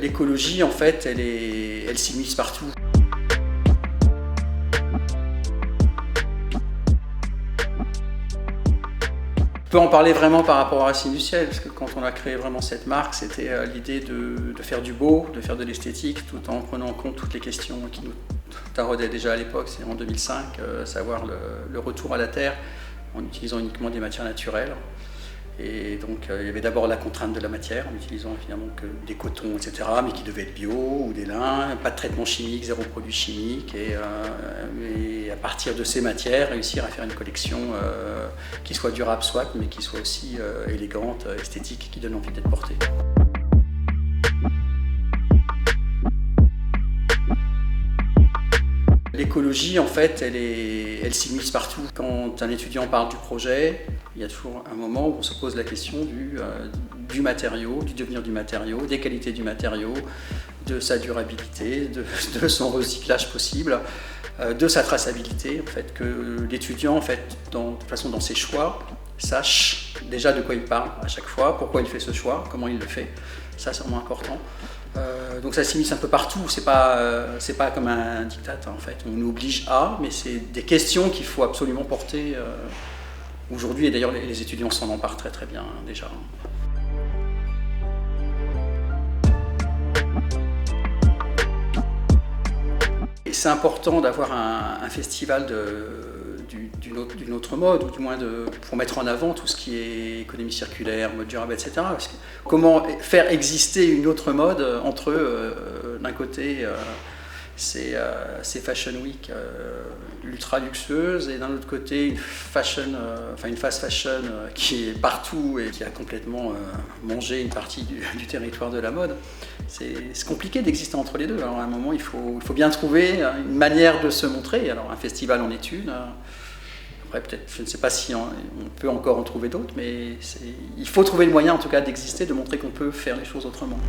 L'écologie, en fait, elle s'immisce partout. On peut en parler vraiment par rapport à Racines du Ciel, parce que quand on a créé vraiment cette marque, c'était l'idée de faire du beau, de faire de l'esthétique, tout en prenant en compte toutes les questions qui nous taraudaient déjà à l'époque, c'est en 2005, savoir le retour à la terre en utilisant uniquement des matières naturelles. Et donc il y avait d'abord la contrainte de la matière, en utilisant évidemment que des cotons, etc., mais qui devaient être bio ou des lins, pas de traitement chimique, zéro produit chimique, et à partir de ces matières, réussir à faire une collection qui soit durable soit, mais qui soit aussi élégante, esthétique, qui donne envie d'être portée. L'écologie, en fait, elle s'immisce partout. Quand un étudiant parle du projet, il y a toujours un moment où on se pose la question du matériau, du devenir du matériau, des qualités du matériau, de sa durabilité, de son recyclage possible, de sa traçabilité, en fait, que l'étudiant, en fait, de toute façon, dans ses choix, sache déjà de quoi il parle à chaque fois, pourquoi il fait ce choix, comment il le fait. Ça, c'est vraiment important. Donc ça s'immisce un peu partout, c'est pas comme un diktat en fait, on nous oblige à, mais c'est des questions qu'il faut absolument porter aujourd'hui, et d'ailleurs les étudiants s'en emparent très très bien déjà. Et c'est important d'avoir un festival d'une autre mode, ou du moins pour mettre en avant tout ce qui est économie circulaire, mode durable, etc. Parce que comment faire exister une autre mode entre d'un côté ces fashion week ultra luxueuses, et d'un autre côté une fast fashion qui est partout et qui a complètement mangé une partie du territoire de la mode. C'est compliqué d'exister entre les deux. Alors à un moment, il faut bien trouver une manière de se montrer. Alors un festival en est une. Après, peut-être, je ne sais pas si on peut encore en trouver d'autres, mais il faut trouver le moyen en tout cas d'exister, de montrer qu'on peut faire les choses autrement.